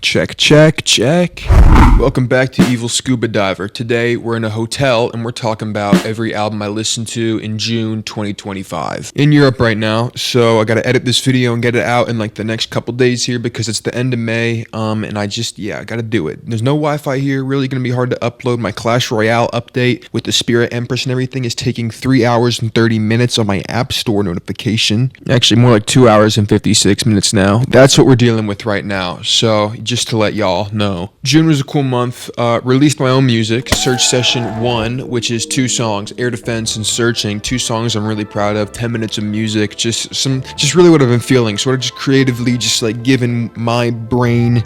Check, check, check. Welcome back to Evil Scuba Diver. Today we're in a hotel and we're talking about every album I listened to in June 2025. In Europe right now, so I gotta edit this video and get it out in like the next couple days here because it's the end of May. And I gotta do it. There's no Wi-Fi here, really gonna be hard to upload. My Clash Royale update with the Spirit Empress and everything is taking 3 hours and 30 minutes on my App Store notification. Actually, more like 2 hours and 56 minutes now. That's what we're dealing with right now. So just to let y'all know. June was a cool month. Released my own music, Search Session 1, which is 2 songs, Air Defense and Searching. 2 songs I'm really proud of, 10 minutes of music, just really what I've been feeling, sort of just creatively just like giving my brain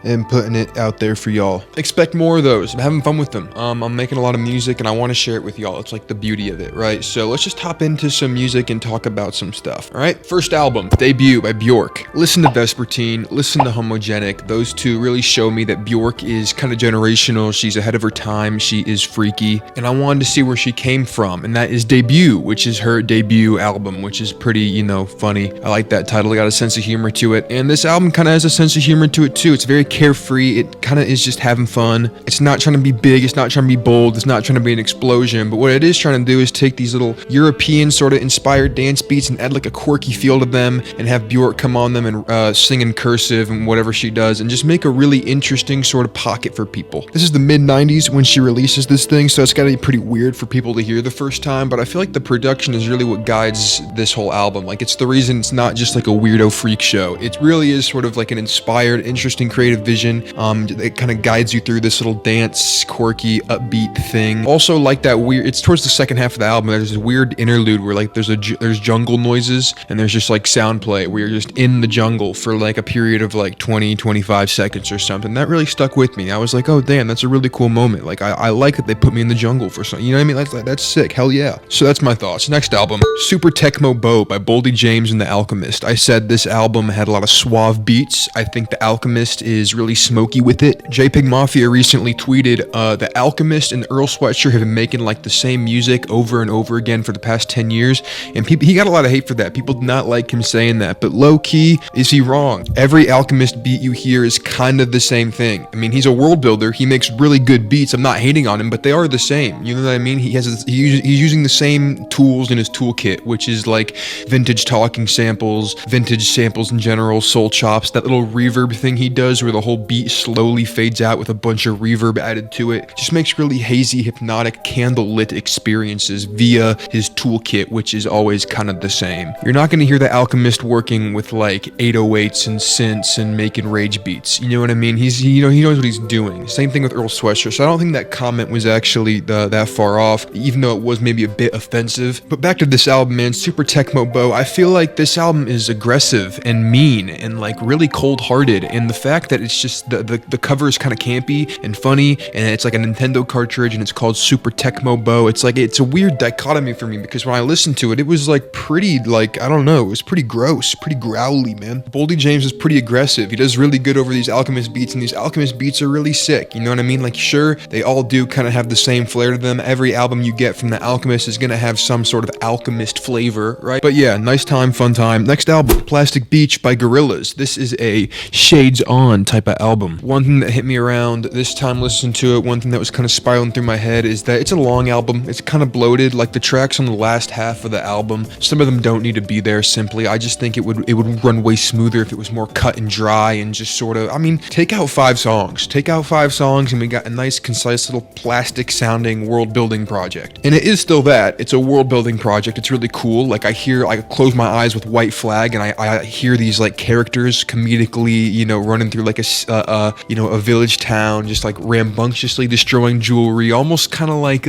and putting it out there for y'all. Expect more of those. I'm having fun with them. I'm making a lot of music and I want to share it with y'all. It's like the beauty of it, right? So let's just hop into some music and talk about some stuff, all right? First album, Debut by Bjork. Listen to Vespertine, listen to Homogenic. Those two really show me that Bjork is kind of generational. She's ahead of her time. She is freaky. And I wanted to see where she came from. And that is Debut, which is her debut album, which is pretty, funny. I like that title. It got a sense of humor to it. And this album kind of has a sense of humor to it too. It's very carefree. It kind of is just having fun. It's not trying to be big. It's not trying to be bold. It's not trying to be an explosion. But what it is trying to do is take these little European sort of inspired dance beats and add like a quirky feel to them and have Bjork come on them and sing in cursive and whatever she does and just make a really interesting sort of pocket for people. This is the mid-90s when she releases this thing, so it's gotta be pretty weird for people to hear the first time, but I feel like the production is really what guides this whole album. Like, it's the reason it's not just like a weirdo freak show. It really is sort of like an inspired, interesting, creative vision. It kind of guides you through this little dance, quirky, upbeat thing. Also, like that weird, it's towards the second half of the album, there's this weird interlude where like there's jungle noises and there's just like sound play where you're just in the jungle for like a period of like 20-25 seconds or something. That really stuck with me. I was like, oh damn, that's a really cool moment. Like I like that they put me in the jungle for something. You know what I mean? That's sick. Hell yeah. So that's my thoughts. Next album, Super Tecmo Bow by Boldy James and The Alchemist. I said this album had a lot of suave beats. I think The Alchemist is really smoky with it. JPEG Mafia recently tweeted, The Alchemist and Earl Sweatshirt have been making like the same music over and over again for the past 10 years. And he got a lot of hate for that. People did not like him saying that, but low key, is he wrong? Every Alchemist beat you hear is kind of the same thing. I mean, he's a world builder. He makes really good beats. I'm not hating on him, but they are the same. You know what I mean? He's using the same tools in his toolkit, which is like vintage talking samples, vintage samples in general, soul chops, that little reverb thing he does where the whole beat slowly fades out with a bunch of reverb added to it. Just makes really hazy, hypnotic, candlelit experiences via his toolkit, which is always kind of the same. You're not going to hear the Alchemist working with like 808s and synths and making rage beats. You know what I mean? He knows what he's doing. Same thing with Earl Sweatshirt. So I don't think that comment was actually that far off, even though it was maybe a bit offensive. But back to this album, man, Super Tecmo Bow. I feel like this album is aggressive and mean and like really cold-hearted. And the fact that it's just the cover is kind of campy and funny, and it's like a Nintendo cartridge, and it's called Super Tecmo Bow. It's like it's a weird dichotomy for me because when I listened to it, it was like pretty like I don't know. It was pretty gross, pretty growly, man. Boldy James is pretty aggressive. He does really good over these Alchemist beats, and these Alchemist beats are really sick. You know what I mean? Like, sure, they all do kind of have the same flair to them. Every album you get from the Alchemist is gonna have some sort of Alchemist flavor, right? But yeah, nice time, fun time. Next album, Plastic Beach by Gorillaz. This is a shades on type of album. One thing that hit me around this time listening to it, one thing that was kind of spiraling through my head is that it's a long album. It's kind of bloated. Like the tracks on the last half of the album, some of them don't need to be there simply. I just think it would run way smoother if it was more cut and dry and just sort of, I mean, take out 5 songs. Take out 5 songs and we got a nice, concise little plastic sounding world building project. And it is still that. It's a world building project. It's really cool. Like I close my eyes with White Flag and I hear these like characters comedically, running through like a village town, just like rambunctiously destroying jewelry, almost kind of like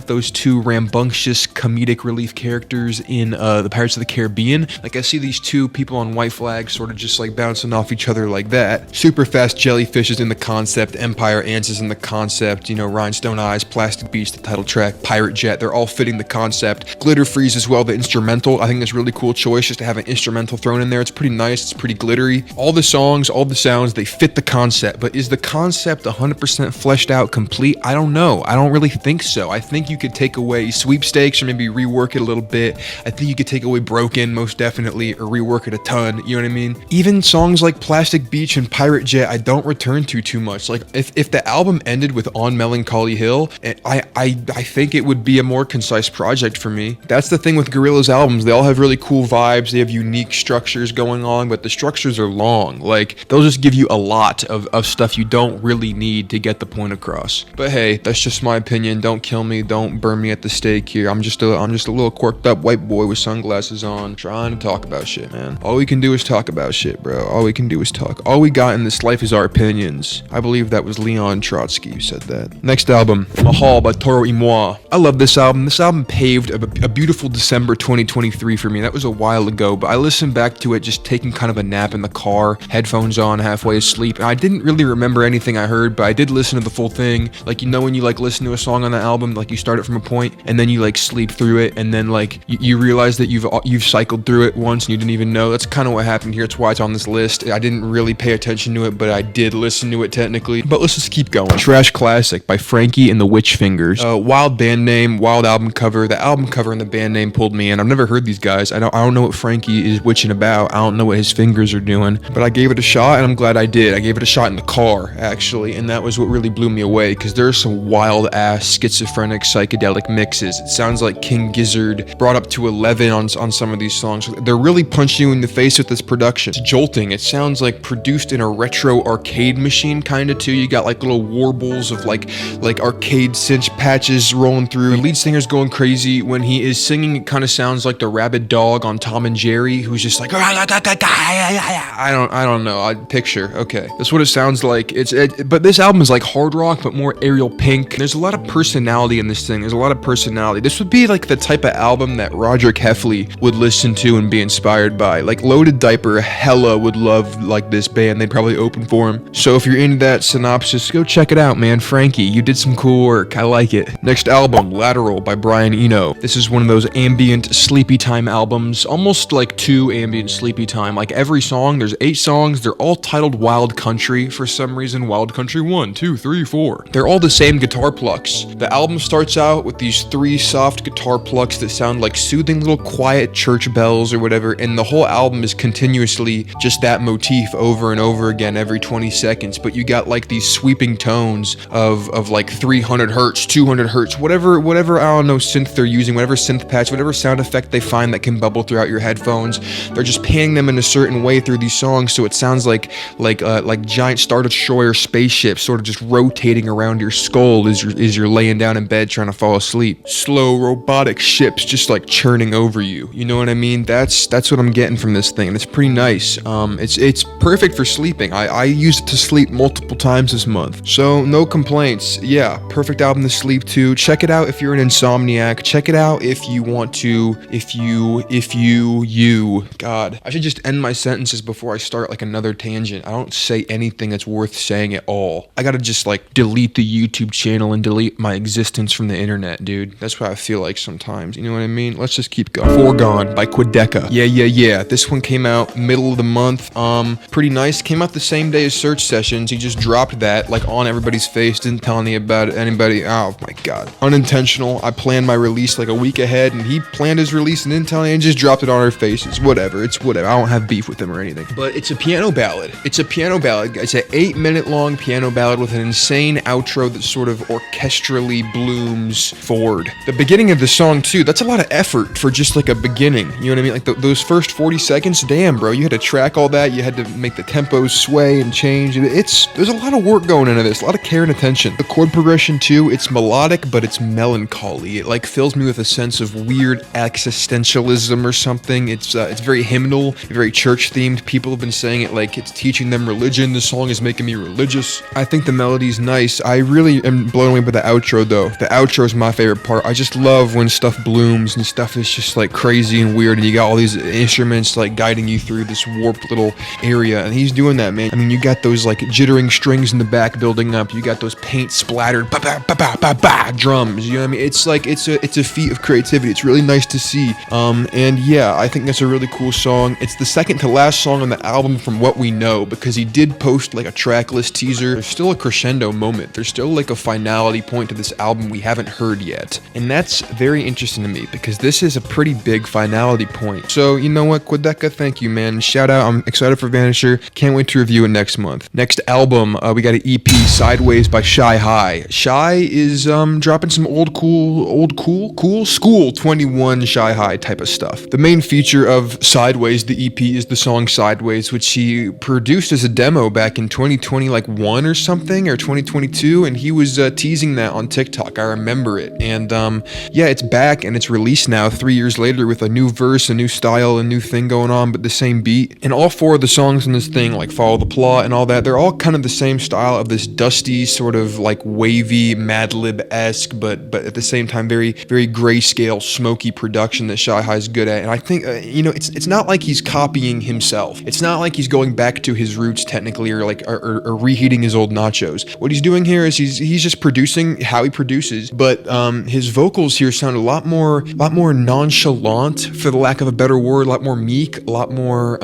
those 2 rambunctious comedic relief characters in the Pirates of the Caribbean. Like I see these 2 people on White Flag sort of just like bouncing off each other like that. Super Fast Jellyfish is in the concept, Empire Ants is in the concept, Rhinestone Eyes, Plastic Beach, the title track, Pirate Jet, they're all fitting the concept. Glitter Freeze as well, the instrumental, I think that's a really cool choice just to have an instrumental thrown in there. It's pretty nice, it's pretty glittery. All the songs, all the sounds, they fit the concept, but is the concept 100% fleshed out, complete? I don't know. I don't really think so. I think you could take away Sweepstakes or maybe rework it a little bit. I think you could take away Broken, most definitely, or rework it a ton, you know what I mean? Even songs songs like Plastic Beach and Pirate Jet I don't return to too much. Like if the album ended with On Melancholy Hill, I think it would be a more concise project for me. That's the thing with Gorillaz albums. They all have really cool vibes. They have unique structures going on, but the structures are long. Like they'll just give you a lot of stuff you don't really need to get the point across. But hey, that's just my opinion. Don't kill me. Don't burn me at the stake here. I'm just a little quirked up white boy with sunglasses on, trying to talk about shit, man. All we can do is talk about shit, bro. All we can do is talk. All we got in this life is our opinions. I believe that was Leon Trotsky who said that. Next album, Mahal by Toro y Moi. I love this album. This album paved a beautiful December 2023 for me. That was a while ago, but I listened back to it just taking kind of a nap in the car, headphones on, halfway asleep. And I didn't really remember anything I heard, but I did listen to the full thing. Like, you know when you like listen to a song on the album, like you start it from a point and then you like sleep through it, and then like you realize that you've cycled through it once and you didn't even know. That's kind of what happened here. It's why it's on this list. I didn't really pay attention to it, but I did listen to it technically. But let's just keep going. Trash Classic by Frankie and the Witch Fingers. Wild band name, wild album cover. The album cover and the band name pulled me in. I've never heard these guys. I don't know what Frankie is witching about. I don't know what his fingers are doing, but I gave it a shot and I'm glad I did. I gave it a shot in the car actually, and that was what really blew me away, because there's some wild ass schizophrenic psychedelic mixes. It sounds like King Gizzard brought up to 11 on some of these songs. They're really punching you in the face with this production. It's jolting. It sounds like produced in a retro arcade machine kind of too. You got like little warbles of like arcade cinch patches rolling through. The lead singer's going crazy. When he is singing, it kind of sounds like the rabid dog on Tom and Jerry, who's just like, I don't know. I picture. Okay, that's what it sounds like. But this album is like hard rock, but more Ariel Pink. There's a lot of personality in this thing. There's a lot of personality. This would be like the type of album that Roderick Heffley would listen to and be inspired by. Like Loaded Diaper hella would love like this band. They'd probably open for him. So if you're into that synopsis, go check it out, man. Frankie, you did some cool work. I like it. Next album, Lateral by Brian Eno. This is one of those ambient sleepy time albums, almost like too ambient sleepy time. Like every song, there's 8 songs. They're all titled Wild Country for some reason. Wild Country 1, 2, 3, 4. They're all the same guitar plucks. The album starts out with these 3 soft guitar plucks that sound like soothing little quiet church bells or whatever, and the whole album is continuously just that motif over and over again every 20 seconds, but you got like these sweeping tones of like 300 hertz, 200 hertz, whatever, I don't know, synth they're using, whatever synth patch, whatever sound effect they find that can bubble throughout your headphones. They're just panning them in a certain way through these songs, so it sounds like giant Star Destroyer spaceships sort of just rotating around your skull as you're laying down in bed trying to fall asleep. Slow robotic ships just like churning over you. You know what I mean? That's what I'm getting from this thing, and it's pretty nice. It's perfect for sleeping. I used it to sleep multiple times this month, so no complaints. Yeah, perfect album to sleep to. Check it out if you're an insomniac. Check it out if you want to. God, I should just end my sentences before I start like another tangent. I don't say anything that's worth saying at all. I gotta just like delete the YouTube channel and delete my existence from the internet, dude. That's what I feel like sometimes. You know what I mean? Let's just keep going. Foregone by Quedeca. Yeah. This one came out middle of the month. Pretty nice. Came out the same day as Search Sessions. He just dropped that like on everybody's face. Didn't tell any about it. Anybody. Oh my god. Unintentional. I planned my release like a week ahead, and he planned his release and didn't tell any, and just dropped it on our faces. Whatever. It's whatever. I don't have beef with him or anything. But it's a piano ballad. It's an 8-minute long piano ballad with an insane outro that sort of orchestrally blooms forward. The beginning of the song too, that's a lot of effort for just like a beginning. You know what I mean? Like those first 40 seconds, damn bro, you had to track all that. You had to make the tempos sway and change. There's a lot of work going into this, a lot of care and attention. The chord progression too, it's melodic, but it's melancholy. It like fills me with a sense of weird existentialism or something. It's very hymnal, very church themed. People have been saying it like it's teaching them religion. The song is making me religious. I think the melody's nice. I really am blown away by the outro though. The outro is my favorite part. I just love when stuff blooms and stuff is just like crazy and weird, and you got all these instruments like guiding you through this warped little area, and he's doing that, man. I mean, you got those like jittering strings in the back building up. You got those paint splattered drums. You know what I mean? It's like it's a feat of creativity. It's really nice to see. And yeah, I think that's a really cool song. It's the second to last song on the album from what we know, because he did post like a track list teaser. There's still a crescendo moment. There's still like a finality point to this album we haven't heard yet. And that's very interesting to me, because this is a pretty big finality point. So, you know what, Quedeca, thank you, man. Shout out. I'm excited excited for Vanisher. Can't wait to review it next month. Next album, we got an EP, Sideways by Shy High. Shy is dropping some old school 21 Shy High type of stuff. The main feature of Sideways, the EP, is the song Sideways, which he produced as a demo back in 2021 or something, or 2022, and he was teasing that on TikTok. I remember it. And yeah, it's back and it's released now 3 years later with a new verse, a new style, a new thing going on, but the same beat. And all four of the songs in this thing, like Follow the Plot and all that, they're all kind of the same style of this dusty, sort of like wavy, Madlib-esque, but at the same time very grayscale, smoky production that Shy High's good at. And I think it's not like he's copying himself. It's not like he's going back to his roots technically, or like or reheating his old nachos. What he's doing here is he's just producing how he produces, but his vocals here sound a lot more nonchalant, for the lack of a better word, a lot more meek, a lot more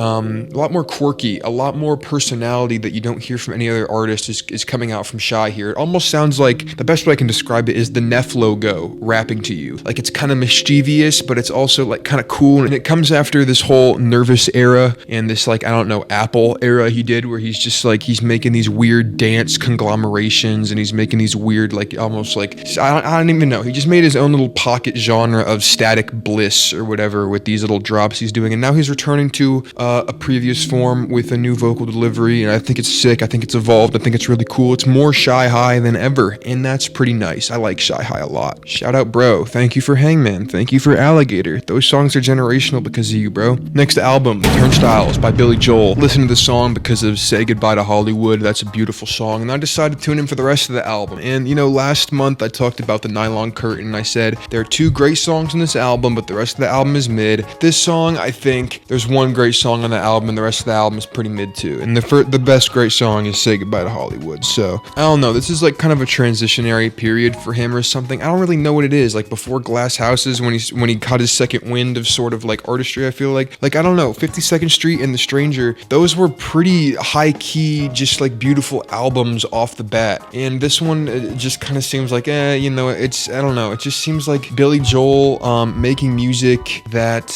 quirky, a lot more personality that you don't hear from any other artist is coming out from Shy here. It almost sounds like, the best way I can describe it is the Neff logo rapping to you. Like, it's kind of mischievous, but it's also like kind of cool, and it comes after this whole Nervous era and this, like, I don't know, Apple era he did, where he's just like, he's making these weird dance conglomerations, and he's making these weird, like, almost like, I don't even know, he just made his own little pocket genre of static bliss or whatever with these little drops he's doing, and now he's returning to a previous form with a new vocal delivery, and I think it's sick, I think it's evolved, I think it's really cool. It's more Shy High than ever, and that's pretty nice. I like Shy High a lot. Shout out, bro. Thank you for Hangman. Thank you for Alligator. Those songs are generational because of you, bro. Next album, Turnstiles by Billy Joel. Listen to the song because of Say Goodbye to Hollywood. That's a beautiful song, and I decided to tune in for the rest of the album. And last month I talked about the Nylon Curtain, and I said there are 2 great songs in this album, but the rest of the album is mid. This song, I think there's 1 great song on the album, and the rest of the album is pretty mid too. And the best great song is Say Goodbye to Hollywood. So I don't know, this is like kind of a transitionary period for him or something. I don't really know what it is. Like before Glass Houses, when he caught his second wind of sort of like artistry, I feel like I don't know, 52nd Street and The Stranger, those were pretty high key, just like beautiful albums off the bat. And this one, it just kind of seems like it's, I don't know, it just seems like Billy Joel making music that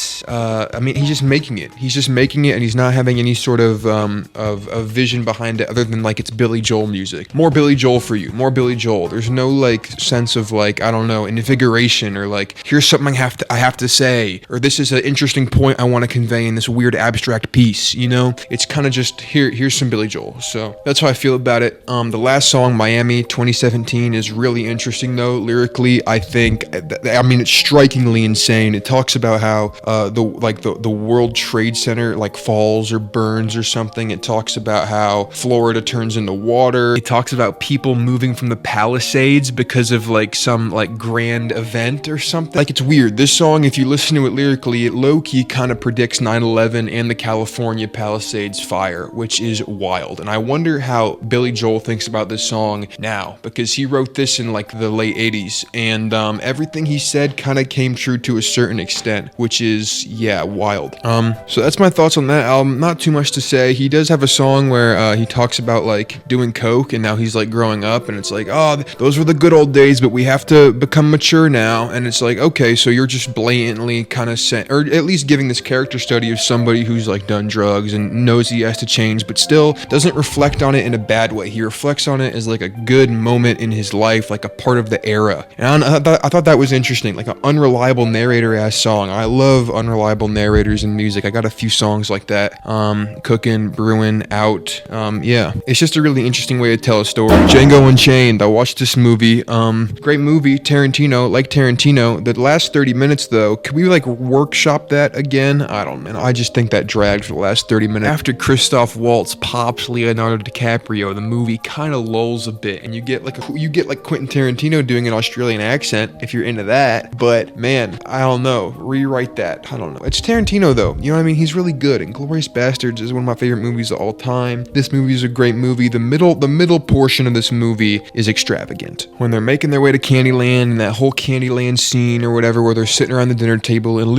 he's just making it. He's just making it, and he's not having any sort of vision behind it other than like it's Billy Joel music. More Billy Joel for you. More Billy Joel. There's no like sense of like, I don't know, invigoration, or like, here's something I have to say, or this is an interesting point I want to convey in this weird abstract piece, It's kind of just here's some Billy Joel. So that's how I feel about it. The last song, Miami 2017, is really interesting though. Lyrically, I think, it's strikingly insane. It talks about how the World Trade Center like falls or burns or something. It talks about how Florida turns into water. It talks about people moving from the Palisades because of like some like grand event or something. Like, it's weird. This song, if you listen to it lyrically, it low-key kind of predicts 9/11 and the California Palisades fire, which is wild. And I wonder how Billy Joel thinks about this song now, because he wrote this in like the late 80s, and everything he said kind of came true to a certain extent, which is, yeah, wild. So that's my thoughts on that album. Not too much to say. He does have a song where he talks about like doing coke, and now he's like growing up, and it's like, oh, those were the good old days, but we have to become mature now. And it's like, okay, so you're just blatantly kind of saying, or at least giving this character study of somebody who's like done drugs and knows he has to change, but still doesn't reflect on it in a bad way. He reflects on it as like a good moment in his life, like a part of the era. And I thought that was interesting, like an unreliable narrator ass song. I love unreliable narrators in music. I got a few songs like that. Cookin', Brewin', Out. Yeah, it's just a really interesting way to tell a story. Django Unchained. I watched this movie. Great movie. Tarantino. Like Tarantino. The last 30 minutes though, can we like workshop that again? I don't know. I just think that dragged for the last 30 minutes. After Christoph Waltz pops Leonardo DiCaprio, the movie kind of lulls a bit, and you get like Quentin Tarantino doing an Australian accent if you're into that. But man, I don't know. Rewrite that. I don't know. It's Tarantino though. You know what I mean? He's really good. And Glorious Bastards is one of my favorite movies of all time. This movie is a great movie. The middle portion of this movie is extravagant. When they're making their way to Candyland, and that whole Candyland scene or whatever, where they're sitting around the dinner table, and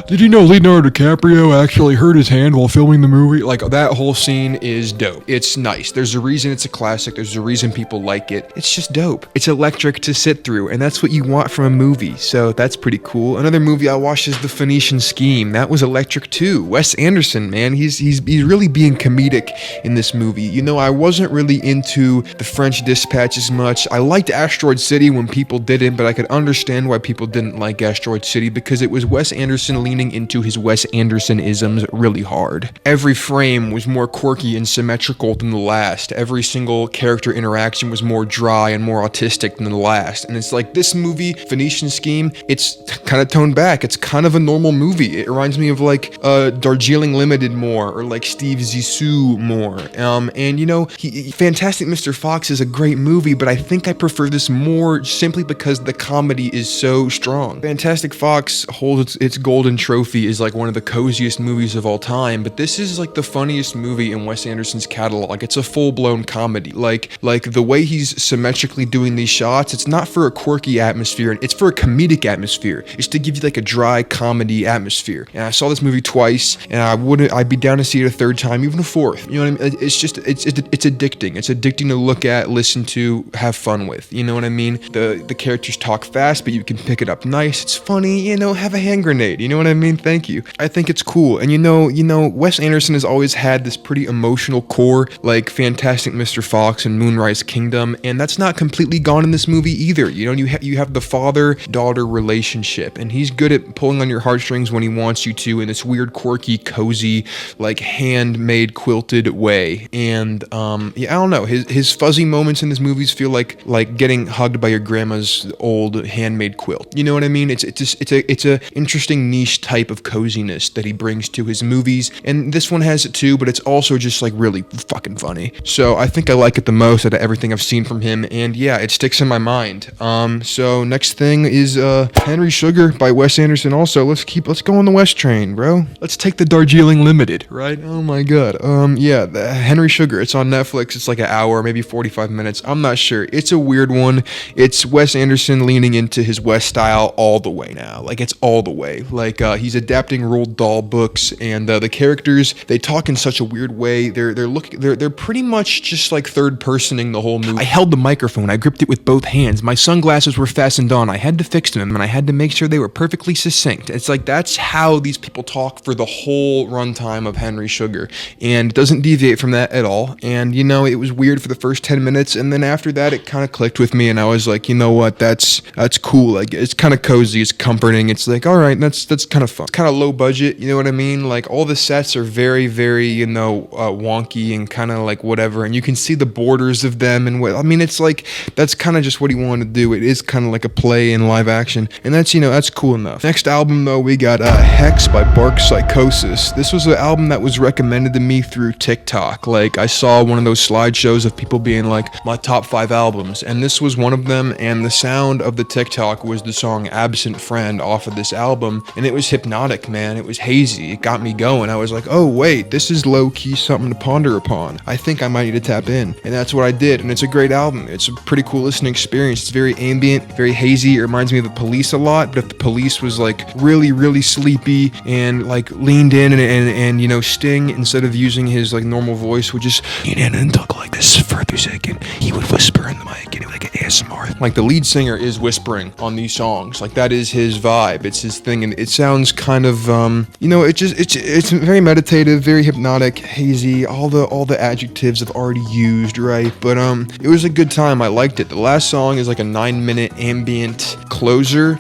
did you know Leonardo DiCaprio actually hurt his hand while filming the movie? Like, that whole scene is dope. It's nice. There's a reason it's a classic. There's a reason people like it. It's just dope. It's electric to sit through, and that's what you want from a movie. So that's pretty cool. Another movie I watched is The Phoenician Scheme. That was electric too. Wes Anderson, man, he's really being comedic in this movie. You know, I wasn't really into the French Dispatch as much. I liked Asteroid City when people didn't, but I could understand why people didn't like Asteroid City because it was Wes Anderson leaning into his Wes Anderson-isms really hard. Every frame was more quirky and symmetrical than the last. Every single character interaction was more dry and more autistic than the last. And it's like this movie, Phoenician Scheme, it's kind of toned back. It's kind of a normal movie. It reminds me of like Darjeeling Limited more, or like Steve Zissou more. And you know, Fantastic Mr. Fox is a great movie, but I think I prefer this more simply because the comedy is so strong. Fantastic Fox holds its golden trophy as like one of the coziest movies of all time, but this is like the funniest movie in Wes Anderson's catalog. It's a full-blown comedy. Like the way he's symmetrically doing these shots, it's not for a quirky atmosphere, it's for a comedic atmosphere. It's to give you like a dry comedy atmosphere. And I saw this movie twice, and I'd be down to see it a third time, even a fourth. You know what I mean? It's just, it's addicting. It's addicting to look at, listen to, have fun with. You know what I mean? The characters talk fast, but you can pick it up nice. It's funny, you know, have a hand grenade. You know what I mean? Thank you. I think it's cool. And you know, Wes Anderson has always had this pretty emotional core, like Fantastic Mr. Fox and Moonrise Kingdom, and that's not completely gone in this movie either. You know, you have the father-daughter relationship, and he's good at pulling on your heartstrings when he wants you to in this weird, quirky, cozy, like handmade quilted way. And yeah, I don't know, his fuzzy moments in his movies feel like getting hugged by your grandma's old handmade quilt. You know what I mean? It's a interesting niche type of coziness that he brings to his movies, and this one has it too, but it's also just like really fucking funny. So I think I like it the most out of everything I've seen from him, and yeah, it sticks in my mind. So next thing is Henry Sugar by Wes Anderson. Also, let's go on the West train, bro. Let's take the Darjeeling Limited, right? Oh my god. Yeah, the Henry Sugar. It's on Netflix. It's like an hour, maybe 45 minutes. I'm not sure. It's a weird one. It's Wes Anderson leaning into his Wes style all the way now. Like, it's all the way. Like, he's adapting Roald Dahl books, and the characters, they talk in such a weird way. They're pretty much just like third personing the whole movie. I held the microphone. I gripped it with both hands. My sunglasses were fastened on. I had to fix them, and I had to make sure they were perfectly succinct. It's like, that's how these people talk for the whole runtime of Henry Sugar, and it doesn't deviate from that at all. And you know, it was weird for the first 10 minutes, and then after that, it kind of clicked with me, and I was like, you know what, that's cool. Like, it's kind of cozy, it's comforting. It's like, all right, that's kind of fun. It's kind of low budget, you know what I mean? Like, all the sets are very, very, you know, wonky and kind of like whatever, and you can see the borders of them, and what I mean, it's like, that's kind of just what he wanted to do. It is kind of like a play in live action, and that's, you know, that's cool enough. Next album though, we got Hex by Bark Psychosis. This was an album that was recommended to me through TikTok. Like, I saw one of those slideshows of people being like, my top 5 albums, and this was one of them, and the sound of the TikTok was the song Absent Friend off of this album, and it was hypnotic, man. It was hazy. It got me going. I was like, oh wait, this is low-key something to ponder upon. I think I might need to tap in, and that's what I did, and it's a great album. It's a pretty cool listening experience. It's very ambient, very hazy. It reminds me of The Police a lot, but if The Police was like really, really sleepy and like leaned in and you know, Sting, instead of using his like normal voice, would just lean in and talk like this for a second. He would whisper in the mic, and it would like an ASMR. Like, the lead singer is whispering on these songs. Like, that is his vibe. It's his thing, and it sounds kind of you know, it's very meditative, very hypnotic, hazy, all the adjectives I've already used, right? But it was a good time. I liked it. The last song is like a 9-minute ambient closer.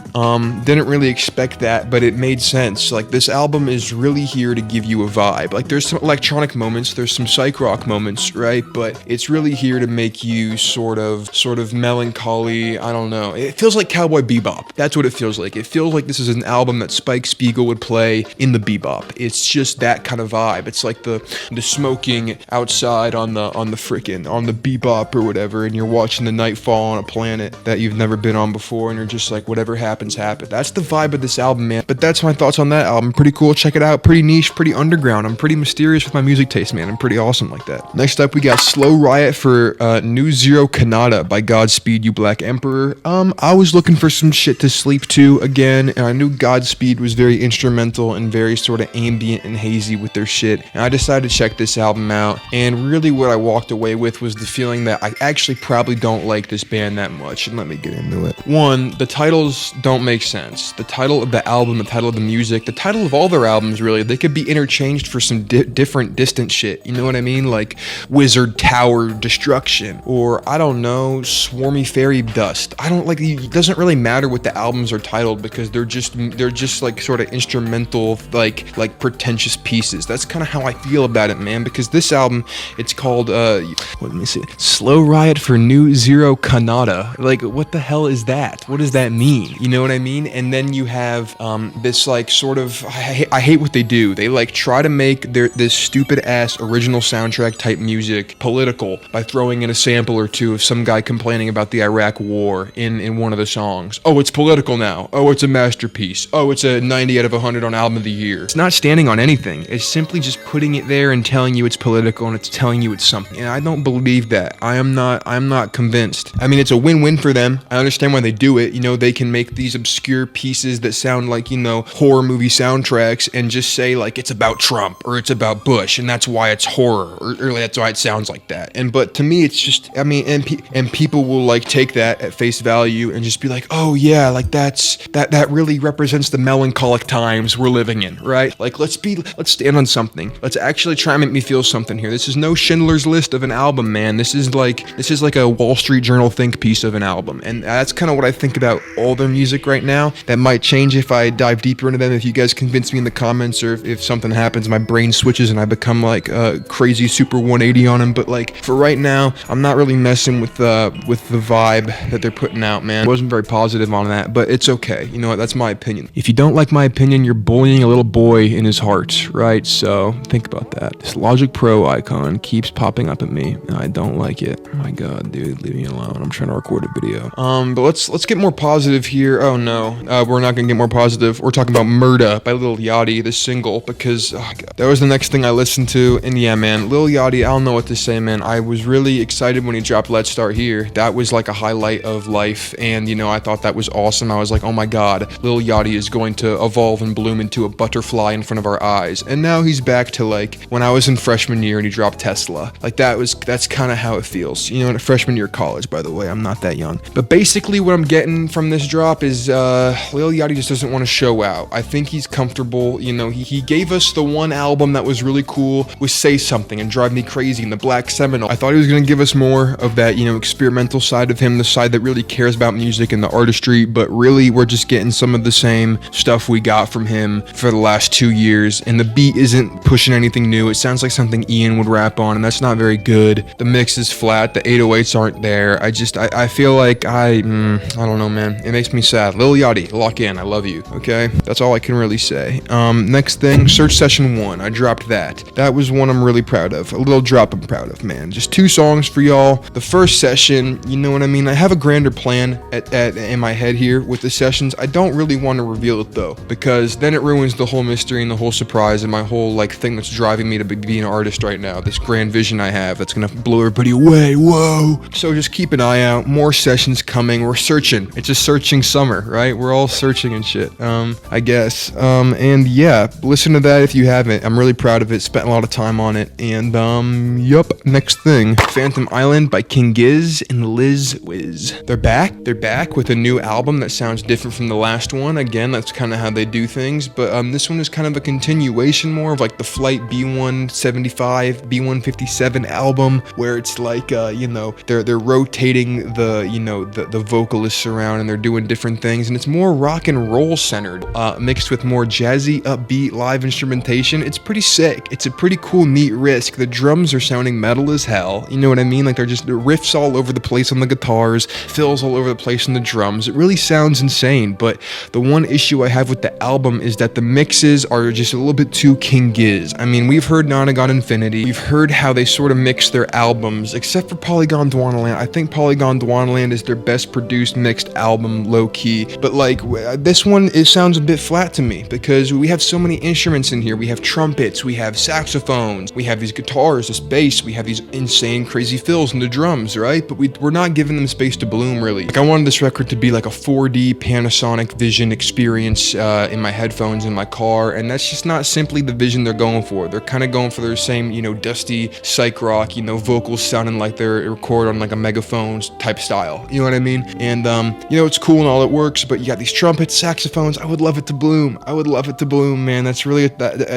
Didn't really expect that, but it made sense. Like, this album is really here to give you a vibe. Like, there's some electronic moments, there's some psych rock moments, right? But it's really here to make you sort of melancholy. I don't know. It feels like Cowboy Bebop. That's what it feels like. It feels like this is an album that Spike Spiegel would play in the Bebop. It's just that kind of vibe. It's like the smoking outside on the Bebop or whatever, and you're watching the nightfall on a planet that you've never been on before, and you're just like, whatever happens, happen. That's the vibe of this album, man. But that's my thoughts on that album. Pretty cool. Check it out. Pretty niche, pretty underground. I'm pretty mysterious with my music taste, man. I'm pretty awesome like that. Next up, we got Slow Riot for New Zero Kanata by Godspeed You Black Emperor. I was looking for some shit to sleep to again, and I knew Godspeed was very instrumental and very sort of ambient and hazy with their shit, and I decided to check this album out, and really what I walked away with was the feeling that I actually probably don't like this band that much, and let me get into it. One, the titles don't make sense. The title of the album, the title of the music, the title of all their albums, really, they could be interchangeable changed for some different distant shit. You know what I mean? Like Wizard Tower Destruction, or I don't know, Swarmy Fairy Dust. I don't like. It doesn't really matter what the albums are titled because they're just like sort of instrumental, like pretentious pieces. That's kind of how I feel about it, man. Because this album, it's called let me see, Slow Riot for New Zero Kanata. Like, what the hell is that? What does that mean? You know what I mean? And then you have this like sort of, I hate what they do. They like try to make this stupid ass original soundtrack type music political by throwing in a sample or two of some guy complaining about the Iraq War in one of the songs. Oh, it's political now. Oh, it's a masterpiece. Oh, it's a 90 out of 100 on album of the year. It's not standing on anything. It's simply just putting it there and telling you it's political and it's telling you it's something. And I don't believe that. I'm not convinced. I mean, it's a win-win for them. I understand why they do it. You know, they can make these obscure pieces that sound like, you know, horror movie soundtracks and just say like it's about Trump or it's about Bush and that's why it's horror or that's why it sounds like that. But to me, it's just, I mean, and people will like take that at face value and just be like, oh yeah, like that really represents the melancholic times we're living in, right? Like let's stand on something. Let's actually try and make me feel something here. This is no Schindler's List of an album, man. This is like a Wall Street Journal think piece of an album. And that's kind of what I think about all their music right now. That might change if I dive deeper into them. If you guys convince me in the comments, or if something happens, my brain switches and I become like a crazy super 180 on them. But like for right now, I'm not really messing with the vibe that they're putting out, man. I wasn't very positive on that, but it's okay. You know what? That's my opinion. If you don't like my opinion, you're bullying a little boy in his heart, right? So think about that. This Logic Pro icon keeps popping up at me, and I don't like it. Oh my God, dude, leave me alone. I'm trying to record a video. But let's get more positive here. Oh no, we're not gonna get more positive. We're talking about Murda by Lil Yachty, the single, because oh God, that was the next thing I listened to. And yeah, man, Lil Yachty, I don't know what to say, man. I was really excited when he dropped Let's Start Here. That was like a highlight of life, and you know, I thought that was awesome. I was like, oh my God, Lil Yachty is going to evolve and bloom into a butterfly in front of our eyes. And now he's back to like when I was in freshman year and he dropped Tesla. Like that's kind of how it feels. You know, in a freshman year of college, by the way, I'm not that young. But basically what I'm getting from this drop is Lil Yachty just doesn't want to show out. I think he's comfortable. You know, he gave us the one album that was really cool with Say Something and Drive Me Crazy and the Black Seminole. I thought he was going to give us more of that, you know, experimental side of him, the side that really cares about music and the artistry, but really we're just getting some of the same stuff we got from him for the last 2 years, and the beat isn't pushing anything new. It sounds like something Ian would rap on, and that's not very good. The mix is flat, the 808s aren't there. I feel like I don't know, man. It makes me sad. Lil Yachty, lock in. I love you. Okay, that's all I can really say. Next thing, Search Session 1. I dropped that. That was one I'm really proud of. A little drop I'm proud of, man. Just 2 songs for y'all. The first session, you know what I mean? I have a grander plan in my head here with the sessions. I don't really want to reveal it though, because then it ruins the whole mystery and the whole surprise and my whole like thing that's driving me to be an artist right now. This grand vision I have that's gonna blow everybody away. Whoa! So just keep an eye out. More sessions coming. We're searching. It's a searching summer, right? We're all searching and shit. I guess. And yeah, listen to that if you haven't. I'm really proud of it. Spent a lot of time on it. And yup. Next thing, Phantom Island by King Giz and Liz Wiz. They're back with a new album that sounds different from the last one. Again, that's kind of how they do things, but this one is kind of a continuation more of like the Flight B175, B157 album, where it's like you know, they're rotating the vocalists around and they're doing different things, and it's more rock and roll centered, mixed with more jazzy, upbeat live instrumentation. It's pretty sick. It's a pretty cool, neat risk. The drums are sounding metal as hell. You know what I mean? Like they're just riffs all over the place on the guitars, fills all over the place on the drums. It really sounds insane, but the one issue I have with the album is that the mixes are just a little bit too King Giz. I mean, we've heard Nonagon Infinity, we've heard how they sort of mix their albums, except for Polygon Dwanaland. I think Polygon Dwanaland is their best produced mixed album, low-key, but like this one, it sounds a bit flat to me because we have so many instruments in here. We have trumpets, we have saxophones, we have these guitars, this bass, we have these insane crazy fills in the drums, right? But we're not giving them space to bloom, really. Like I wanted this record to be like a 4D Panasonic Vision experience in my headphones in my car, and that's just not simply the vision they're going for. They're kind of going for their same, you know, dusty psych rock, you know, vocals sounding like they're recorded on like a megaphone type style, you know what I mean? And you know, it's cool and all, it works, but you got these trumpets, saxophones. I would love it to bloom. I would love it to bloom, man. That's really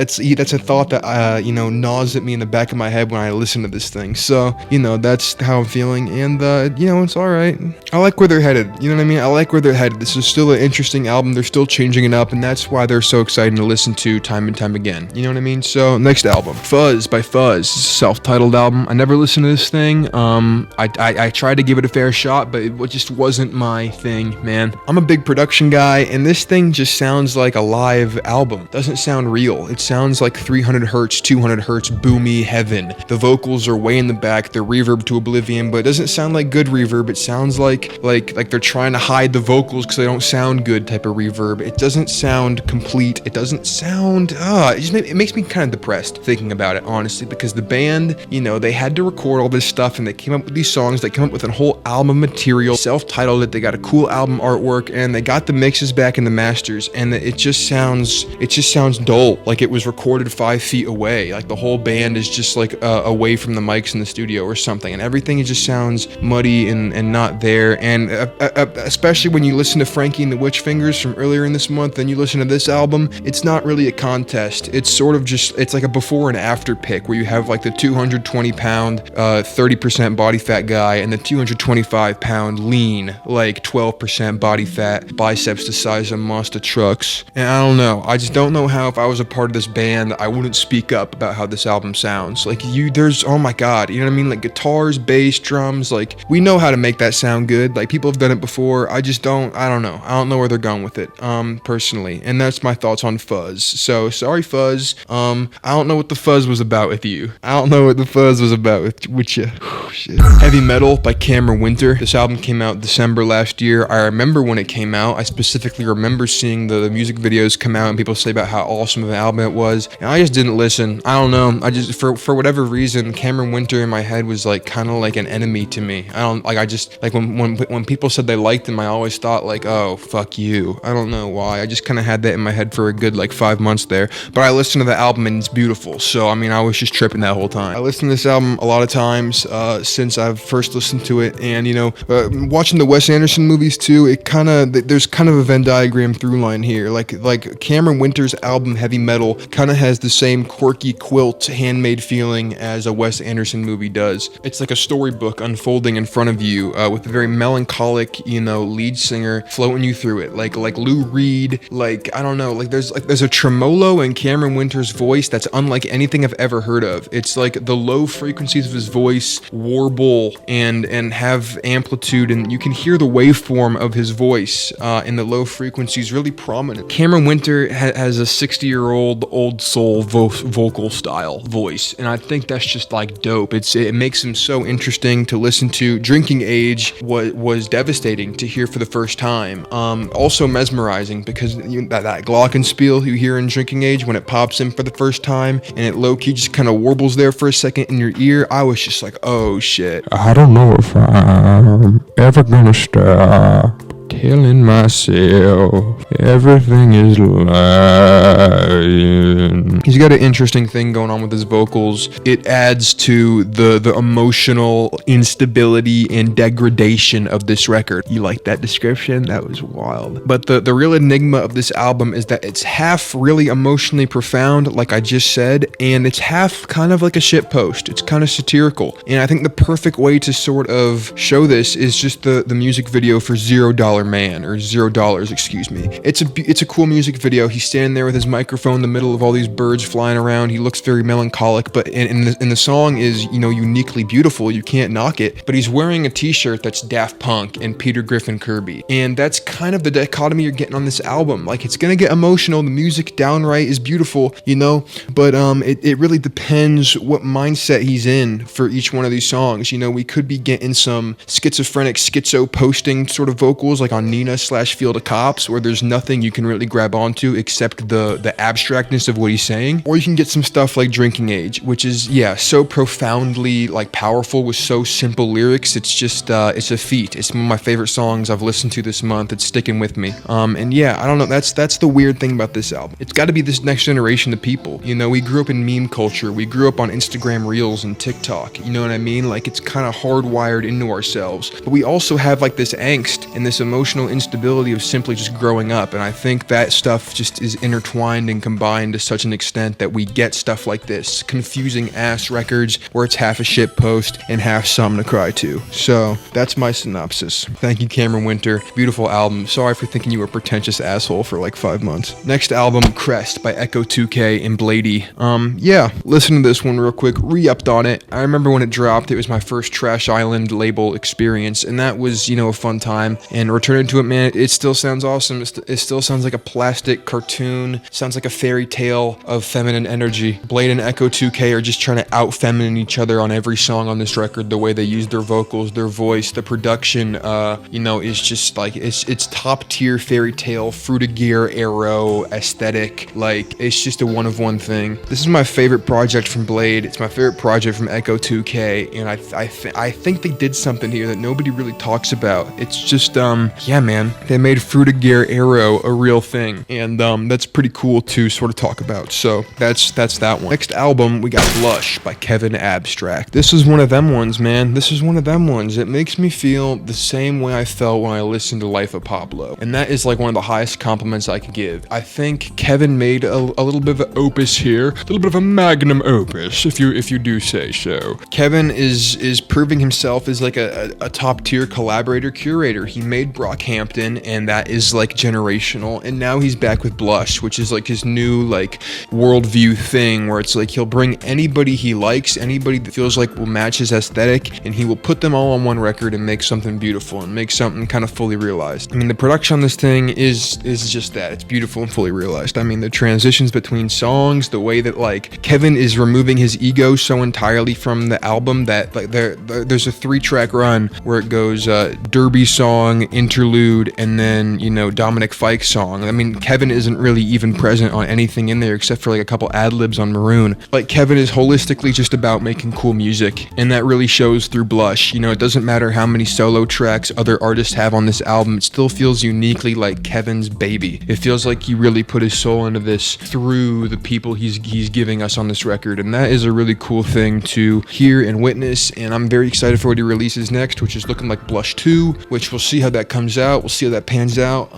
that's a thought that gnaws at me in the back of my head when I listen to this thing. So that's how I'm feeling, and it's all right. I like where they're headed. You know what I mean? I like where they're headed. This is still an interesting album. They're still changing it up, and that's why they're so exciting to listen to time and time again. You know what I mean? So next album, Fuzz by Fuzz, self-titled album. I never listened to this thing. I tried to give it a fair shot, but it just wasn't my thing, man. I'm a big production guy, and this thing just sounds like a live album. Doesn't sound real. It sounds like 300 hertz, 200 hertz, boomy heaven. The vocals are way in the back. They're reverb to oblivion, but it doesn't sound like good reverb. It sounds like they're trying to hide the vocals because they don't sound good type of reverb. It doesn't sound complete. It doesn't sound, it makes me kind of depressed thinking about it, honestly, because the band, they had to record all this stuff, and they came up with these songs. They came up with a whole album material, self-titled it. They got a cool album artwork, and they got the mixes back in the masters, and it just sounds dull, like it was recorded 5 feet away, like the whole band is just like away from the mics in the studio or something, and everything just sounds muddy and not there. And especially when you listen to Frankie and the Witch Fingers from earlier in this month, and you listen to this album, it's not really a contest. It's sort of just, it's like a before and after pick, where you have like the 220 pound 30% body fat guy and the 225 pound lean, like 12% body fat, biceps the size of Mazda trucks. And I don't know, I just don't know how, if I was a part of this band, I wouldn't speak up about how this album sounds. Like there's, oh my god, you know what I mean? Like guitars, bass, drums, like we know how to make that sound good. Like people have done it before. I don't know where they're going with it, personally. And that's my thoughts on Fuzz. So sorry, Fuzz. I don't know what the fuzz was about with you. I don't know what the fuzz was about with you. Shit. Heavy Metal by Cameron Winter. This album came out December last year. I remember when it came out. I specifically remember seeing the music videos come out and people say about how awesome of an album it was. And I just didn't listen. I don't know. I just, for whatever reason, Cameron Winter in my head was like kind of like an enemy to me. When people said they liked him, I always thought like, oh, fuck you. I don't know why. I just kind of had that in my head for a good like 5 months there. But I listened to the album and it's beautiful. So, I mean, I was just tripping that whole time. I listened to this album a lot of times since I've first listened to it. And, watching the Wes Anderson movies too, there's kind of a Venn diagram through line here. Like Cameron Winter's album Heavy Metal kind of has the same quirky quilt handmade feeling as a Wes Anderson movie does. It's like a storybook unfolding in front of you with a very melancholic, lead singer floating you through it. Like Lou Reed, I don't know, there's a tremolo in Cameron Winter's voice that's unlike anything I've ever heard of. It's like the low frequencies of his voice warble and have amplitude, and you can hear the waveform of his voice in the low frequencies really prominent. Cameron Winter has a 60-year-old old soul vocal style voice, and I think that's just like dope. It makes him so interesting to listen to. Drinking Age was devastating to hear for the first time. Also mesmerizing because that glockenspiel you hear in Drinking Age when it pops in for the first time and it low-key just kind of warbles there for a second in your ear. I was just like, oh shit. I don't know if I'm ever gonna stop telling myself everything is lying. He's got an interesting thing going on with his vocals. It adds to the emotional instability and degradation of this record. You like that description? That was wild. But the real enigma of this album is that it's half really emotionally profound, like I just said, and it's half kind of like a shitpost. It's kind of satirical. And I think the perfect way to sort of show this is just the music video for $0 Man, or $0, excuse me. It's a cool music video. He's standing there with his microphone in the middle of all these birds flying around. He looks very melancholic, but and the song is, uniquely beautiful. You can't knock it. But he's wearing a t-shirt that's Daft Punk and Peter Griffin Kirby. And that's kind of the dichotomy you're getting on this album. Like, it's gonna get emotional. The music downright is beautiful, but it really depends what mindset he's in for each one of these songs. We could be getting some schizophrenic schizo posting sort of vocals like on Nina/Field of Cops, where there's nothing you can really grab onto except the abstractness of what he's saying. Or you can get some stuff like Drinking Age, which is, so profoundly powerful with so simple lyrics. It's just, it's a feat. It's one of my favorite songs I've listened to this month. It's sticking with me. And I don't know, that's the weird thing about this album. It's got to be this next generation of people. We grew up in meme culture. We grew up on Instagram Reels and TikTok. You know what I mean? Like, it's kind of hardwired into ourselves. But we also have this angst and this emotion emotional instability of simply just growing up. And I think that stuff just is intertwined and combined to such an extent that we get stuff like this confusing ass records where it's half a shit post and half something to cry to. So that's my synopsis. Thank you, Cameron Winter. Beautiful album. Sorry for thinking you were a pretentious asshole for like 5 months. Next album, Crest by Echo 2K and Blady. Yeah, listen to this one real quick. Re-upped on it. I remember when it dropped, it was my first Trash Island label experience, and that was, you know, a fun time. And returning to it, man, it still sounds awesome. It still sounds like a plastic cartoon. Sounds like a fairy tale of feminine energy. Blade and Echo 2K are just trying to out-feminine each other on every song on this record. The way they use their vocals, their voice, the production, you know, is just like, it's top-tier fairy tale, Fruitigear Arrow aesthetic. Like, it's just a one-of-one thing. This is my favorite project from Blade. It's my favorite project from Echo 2K, and I think they did something here that nobody really talks about. It's just, yeah, man, they made Fruitigear Arrow a real thing, and that's pretty cool to sort of talk about. So that's that one. Next album, we got Blush by Kevin Abstract. This is one of them ones, man. This is one of them ones. It makes me feel the same way I felt when I listened to Life of Pablo, and that is like one of the highest compliments I could give. I think Kevin made a little bit of an opus here, a little bit of a magnum opus, if you do say so. Kevin is proving himself as like a top tier collaborator curator. He made Brockhampton, and that is like generational, and now he's back with Blush, which is like his new like worldview thing, where it's like he'll bring anybody he likes, anybody that feels like will match his aesthetic, and he will put them all on one record and make something beautiful and make something kind of fully realized. I mean, the production on this thing is just that. It's beautiful and fully realized. I mean, the transitions between songs, the way that like Kevin is removing his ego so entirely from the album that like there's a 3-track run where it goes Derby song, interlude, and then, you know, Dominic Fike song. I mean, Kevin isn't really even present on anything in there except for like a couple ad-libs on Maroon. Like, Kevin is holistically just about making cool music, and that really shows through Blush. You know, it doesn't matter how many solo tracks other artists have on this album, it still feels uniquely like Kevin's baby. It feels like he really put his soul into this through the people he's giving us on this record, and that is a really cool thing to hear and witness. And I'm very excited for what he releases next, which is looking like Blush 2, which we'll see how that comes out. We'll see how that pans out.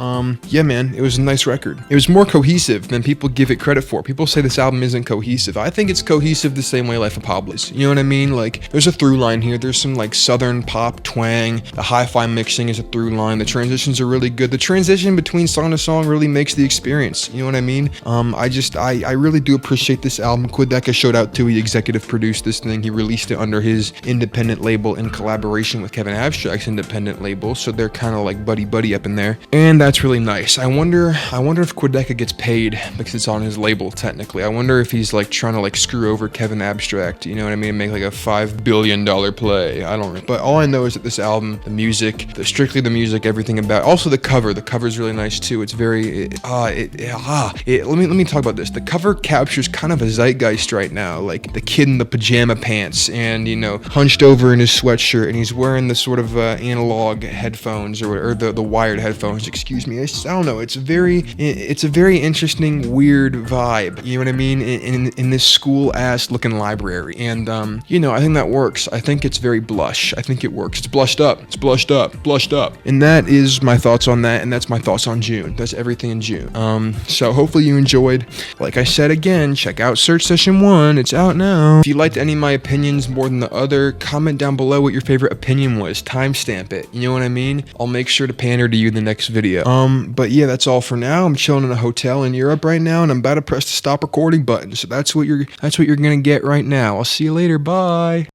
Yeah, man, it was a nice record. It was more cohesive than people give it credit for. People say this album isn't cohesive. I think it's cohesive the same way Life of Pablo is. You know what I mean? Like, there's a through line here. There's some like southern pop twang. The hi-fi mixing is a through line. The transitions are really good. The transition between song to song really makes the experience. You know what I mean? I really do appreciate this album. Quedeca showed out too. He executive produced this thing. He released it under his independent label in collaboration with Kevin Abstract's independent label. So they're kind of like buddy up in there. And that's really nice. I wonder if Quedeca gets paid because it's on his label technically. I wonder if he's like trying to like screw over Kevin Abstract, you know what I mean? Make like a $5 billion play. I don't know. But all I know is that this album, the music, strictly the music, everything about, also the cover. The cover is really nice too. It's very, let me talk about this. The cover captures kind of a zeitgeist right now, like the kid in the pajama pants and, you know, hunched over in his sweatshirt, and he's wearing the sort of analog headphones or the wired headphones, excuse me. I don't know. It's a very interesting, weird vibe. You know what I mean? In this school-ass looking library. And, you know, I think that works. I think it's very Blush. I think it works. It's blushed up. It's blushed up. Blushed up. And that is my thoughts on that, and that's my thoughts on June. That's everything in June. So hopefully you enjoyed. Like I said again, check out Search Session 1. It's out now. If you liked any of my opinions more than the other, comment down below what your favorite opinion was. Timestamp it. You know what I mean? I'll make sure to pander to you in the next video. But yeah, that's all for now. I'm chilling in a hotel in Europe right now, and I'm about to press the stop recording button. So that's what you're gonna get right now. I'll see you later. Bye.